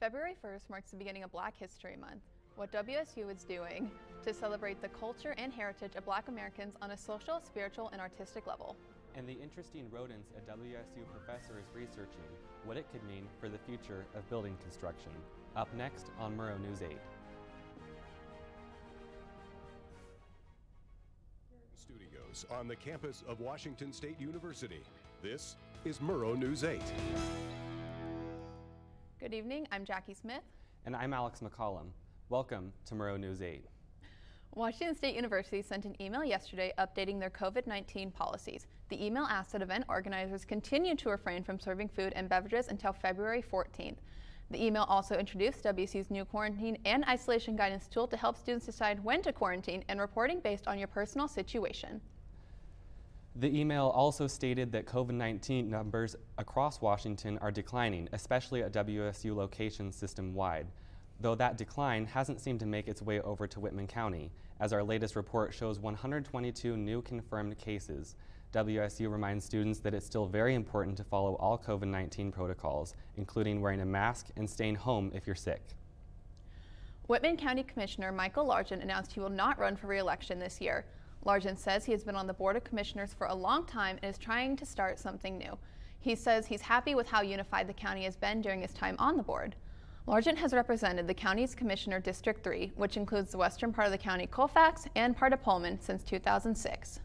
February 1st marks the beginning of Black History Month. What WSU is doing to celebrate the culture and heritage of Black Americans on a social, spiritual, and artistic level. And the interesting rodents a WSU professor is researching, what it could mean for the future of building construction. Up next on Murrow News 8. Studios on the campus of Washington State University. This is Murrow News 8. Good evening, I'm Jackie Smith. And I'm Alex McCollum. Welcome to Murrow News 8. Washington State University sent an email yesterday updating their COVID-19 policies. The email asked that event organizers continue to refrain from serving food and beverages until February 14th. The email also introduced WSU's new quarantine and isolation guidance tool to help students decide when to quarantine and reporting based on your personal situation. The email also stated that COVID-19 numbers across Washington are declining, especially at WSU locations system-wide, though that decline hasn't seemed to make its way over to Whitman County, as our latest report shows 122 new confirmed cases. WSU reminds students that it's still very important to follow all COVID-19 protocols, including wearing a mask and staying home if you're sick. Whitman County Commissioner Michael Largent announced he will not run for re-election this year. Largent says he has been on the Board of Commissioners for a long time and is trying to start something new. He says he's happy with how unified the county has been during his time on the board. Largent has represented the county's Commissioner District 3, which includes the western part of the county Colfax and part of Pullman, since 2006.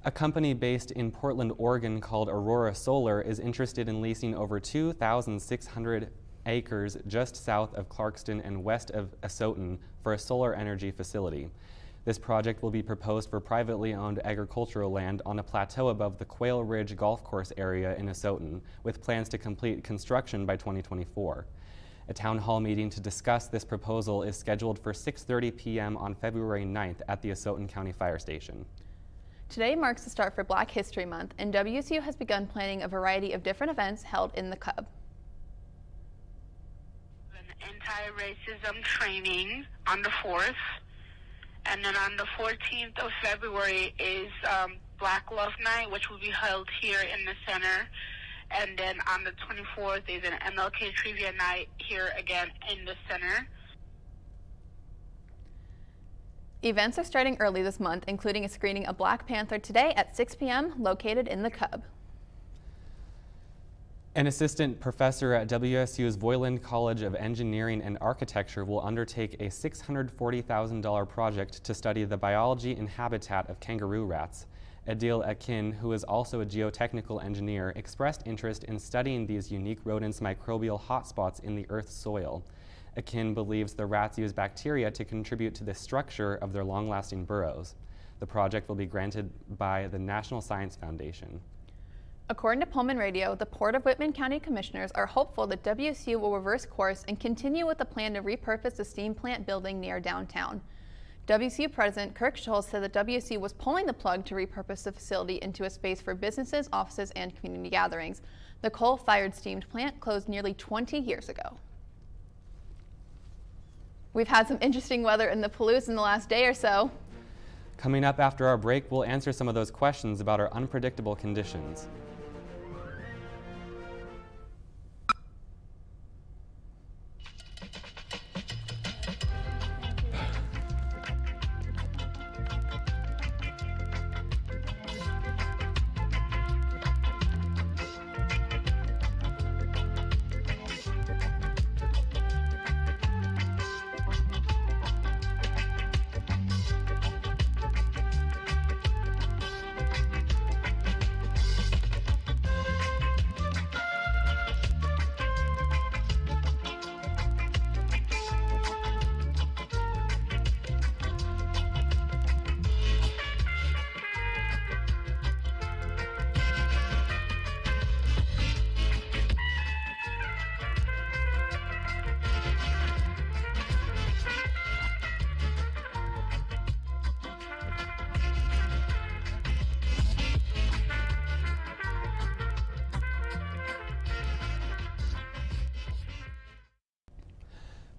A company based in Portland, Oregon called Aurora Solar is interested in leasing over 2,600 acres just south of Clarkston and west of Asotin for a solar energy facility. This project will be proposed for privately owned agricultural land on a plateau above the Quail Ridge Golf Course area in Asotin, with plans to complete construction by 2024. A town hall meeting to discuss this proposal is scheduled for 6:30 p.m. on February 9th at the Asotin County Fire Station. Today marks the start for Black History Month, and WSU has begun planning a variety of different events held in the Cub. An anti-racism training on the 4th, and then on the 14th of February is Black Love Night, which will be held here in the center. And then on the 24th is an MLK Trivia Night here again in the center. Events are starting early this month, including a screening of Black Panther today at 6 p.m. located in the Cub. An assistant professor at WSU's Voiland College of Engineering and Architecture will undertake a $640,000 project to study the biology and habitat of kangaroo rats. Adil Akin, who is also a geotechnical engineer, expressed interest in studying these unique rodents' microbial hotspots in the Earth's soil. Akin believes the rats use bacteria to contribute to the structure of their long-lasting burrows. The project will be granted by the National Science Foundation. According to Pullman Radio, the Port of Whitman County Commissioners are hopeful that WSU will reverse course and continue with the plan to repurpose the steam plant building near downtown. WSU President Kirk Schultz said that WSU was pulling the plug to repurpose the facility into a space for businesses, offices, and community gatherings. The coal-fired steamed plant closed nearly 20 years ago. We've had some interesting weather in the Palouse in the last day or so. Coming up after our break, we'll answer some of those questions about our unpredictable conditions.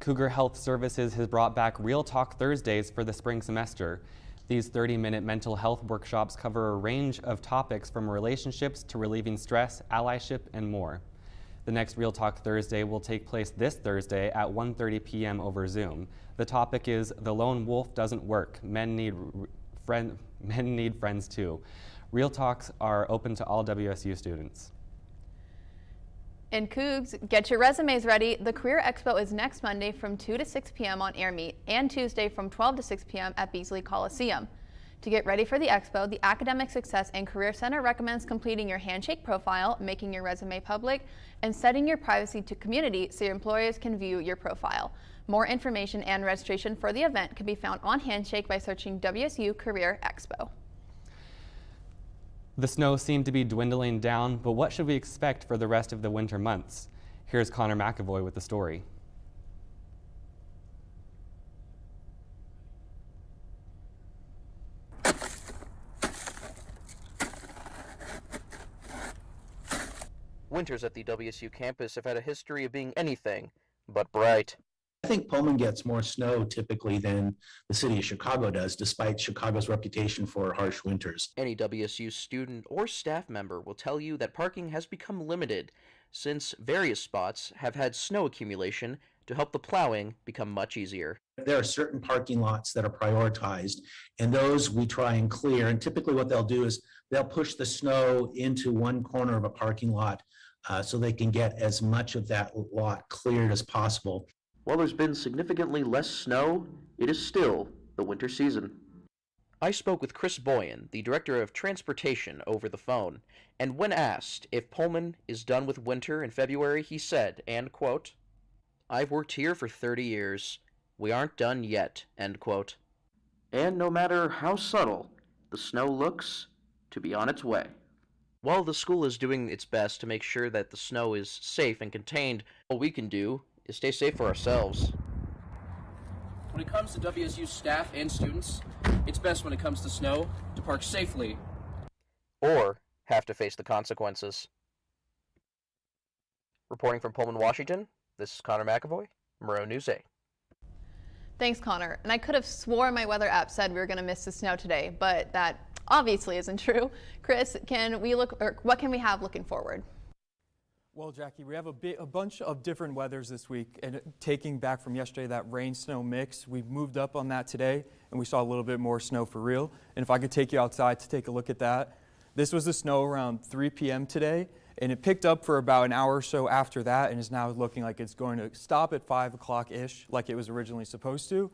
Cougar Health Services has brought back Real Talk Thursdays for the spring semester. These 30-minute mental health workshops cover a range of topics from relationships to relieving stress, allyship, and more. The next Real Talk Thursday will take place this Thursday at 1:30 p.m. over Zoom. The topic is "The Lone Wolf Doesn't Work. Men need friends too." Real Talks are open to all WSU students. In Cougs, get your resumes ready. The Career Expo is next Monday from 2 to 6 p.m. on AirMeet and Tuesday from 12 to 6 p.m. at Beasley Coliseum. To get ready for the Expo, the Academic Success and Career Center recommends completing your handshake profile, making your resume public, and setting your privacy to community so your employers can view your profile. More information and registration for the event can be found on Handshake by searching WSU Career Expo. The snow seemed to be dwindling down, but what should we expect for the rest of the winter months? Here's Connor McAvoy with the story. Winters at the WSU campus have had a history of being anything but bright. I think Pullman gets more snow typically than the city of Chicago does, despite Chicago's reputation for harsh winters. Any WSU student or staff member will tell you that parking has become limited since various spots have had snow accumulation to help the plowing become much easier. There are certain parking lots that are prioritized, and those we try and clear. And typically what they'll do is they'll push the snow into one corner of a parking lot so they can get as much of that lot cleared as possible. While there's been significantly less snow, it is still the winter season. I spoke with Chris Boyan, the Director of Transportation, over the phone, and when asked if Pullman is done with winter in February, he said, and quote, "I've worked here for 30 years. We aren't done yet," end quote. And no matter how subtle, the snow looks to be on its way. While the school is doing its best to make sure that the snow is safe and contained, all we can do is stay safe for ourselves. When it comes to WSU staff and students, it's best when it comes to snow to park safely. Or have to face the consequences. Reporting from Pullman, Washington, this is Connor McAvoy, Murrow News 8. Thanks, Connor. And I could have sworn my weather app said we were going to miss the snow today, but that obviously isn't true. Chris, what can we have looking forward? Well, Jackie, we have a bunch of different weathers this week, and taking back from yesterday, that rain-snow mix, we've moved up on that today, and we saw a little bit more snow for real. And if I could take you outside to take a look at that, this was the snow around 3 p.m. today, and it picked up for about an hour or so after that, and is now looking like it's going to stop at 5 o'clock-ish, like it was originally supposed to.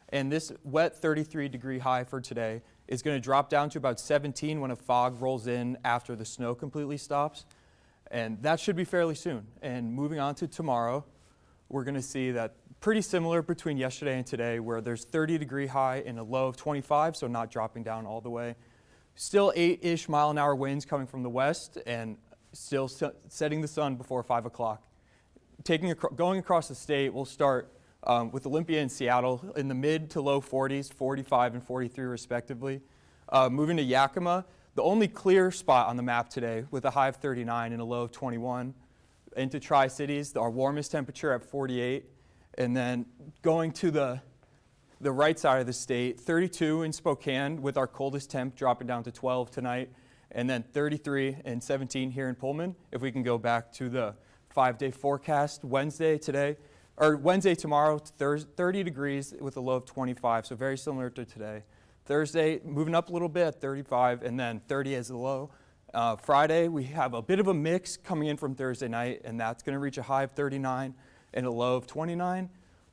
And this wet 33-degree high for today is going to drop down to about 17 when a fog rolls in after the snow completely stops. And that should be fairly soon. And moving on to tomorrow, we're going to see that pretty similar between yesterday and today, where there's 30-degree high and a low of 25, so not dropping down all the way. Still 8-ish mile-an-hour winds coming from the west, and still setting the sun before 5 o'clock. Going across the state, we'll start with Olympia and Seattle in the mid to low 40s, 45 and 43 respectively. Moving to Yakima, the only clear spot on the map today with a high of 39 and a low of 21. Into Tri-Cities, our warmest temperature at 48. And then going to the right side of the state, 32 in Spokane with our coldest temp dropping down to 12 tonight. And then 33 and 17 here in Pullman. If we can go back to the 5-day forecast, Wednesday tomorrow, 30 degrees with a low of 25, so very similar to today. Thursday, moving up a little bit at 35, and then 30 as the low. Friday, we have a bit of a mix coming in from Thursday night, and that's going to reach a high of 39 and a low of 29.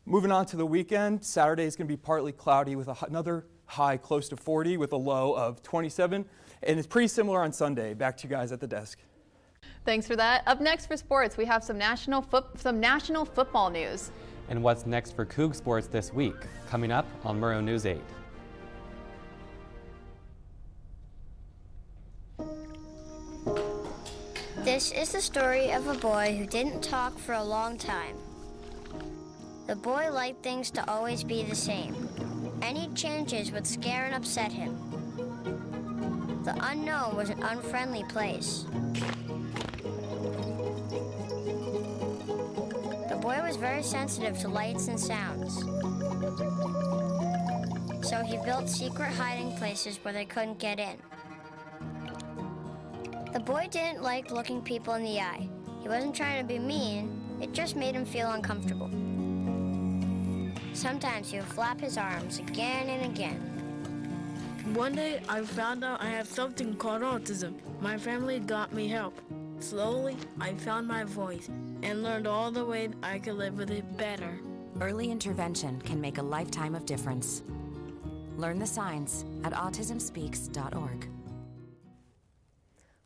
Moving on to the weekend, Saturday is going to be partly cloudy with another high close to 40 with a low of 27, and it's pretty similar on Sunday. Back to you guys at the desk. Thanks for that. Up next for sports, we have some national football news. And what's next for Coug sports this week? Coming up on Murrow News 8. This is the story of a boy who didn't talk for a long time. The boy liked things to always be the same. Any changes would scare and upset him. The unknown was an unfriendly place. The boy was very sensitive to lights and sounds. So he built secret hiding places where they couldn't get in. The boy didn't like looking people in the eye. He wasn't trying to be mean, it just made him feel uncomfortable. Sometimes he would flap his arms again and again. One day, I found out I have something called autism. My family got me help. Slowly, I found my voice and learned all the ways I could live with it better. Early intervention can make a lifetime of difference. Learn the signs at autismspeaks.org.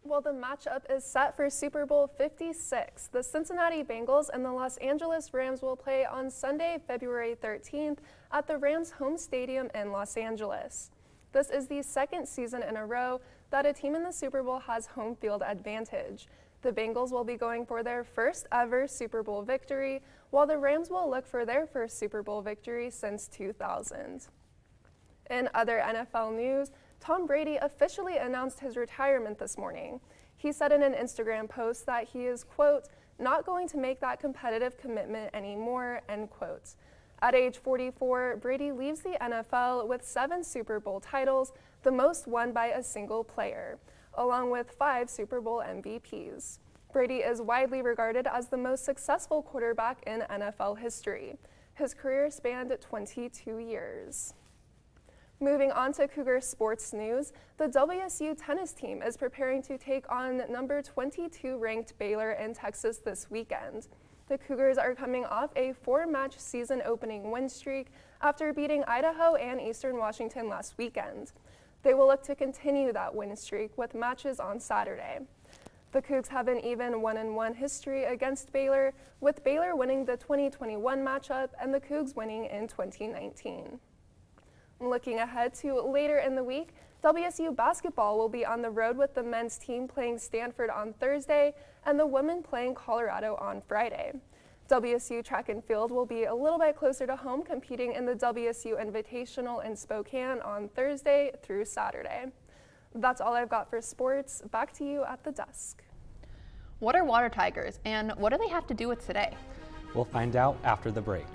Well, the matchup is set for Super Bowl 56. The Cincinnati Bengals and the Los Angeles Rams will play on Sunday, February 13th at the Rams' home stadium in Los Angeles. This is the second season in a row that a team in the Super Bowl has home field advantage. The Bengals will be going for their first ever Super Bowl victory, while the Rams will look for their first Super Bowl victory since 2000. In other NFL news, Tom Brady officially announced his retirement this morning. He said in an Instagram post that he is, quote, not going to make that competitive commitment anymore, end quote. At age 44, Brady leaves the NFL with 7 Super Bowl titles, the most won by a single player, along with 5 Super Bowl MVPs. Brady is widely regarded as the most successful quarterback in NFL history. His career spanned 22 years. Moving on to Cougar sports news, the WSU tennis team is preparing to take on number 22 ranked Baylor in Texas this weekend. The Cougars are coming off a 4-match season opening win streak after beating Idaho and Eastern Washington last weekend. They will look to continue that win streak with matches on Saturday. The Cougs have an even 1-1 history against Baylor, with Baylor winning the 2021 matchup and the Cougs winning in 2019. Looking ahead to later in the week, WSU basketball will be on the road with the men's team playing Stanford on Thursday and the women playing Colorado on Friday. WSU track and field will be a little bit closer to home, competing in the WSU Invitational in Spokane on Thursday through Saturday. That's all I've got for sports. Back to you at the desk. What are water tigers, and what do they have to do with today? We'll find out after the break.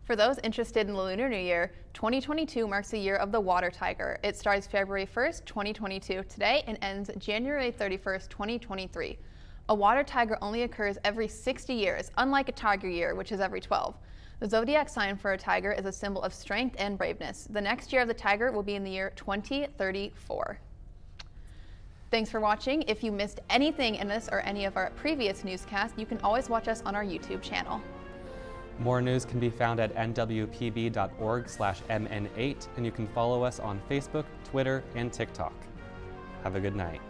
For those interested in the Lunar New Year, 2022 marks the year of the water tiger. It starts February 1st, 2022 today and ends January 31st, 2023. A water tiger only occurs every 60 years, unlike a tiger year, which is every 12. The zodiac sign for a tiger is a symbol of strength and braveness. The next year of the tiger will be in the year 2034. Thanks for watching. If you missed anything in this or any of our previous newscasts, you can always watch us on our YouTube channel. More news can be found at nwpb.org/mn8, and you can follow us on Facebook, Twitter, and TikTok. Have a good night.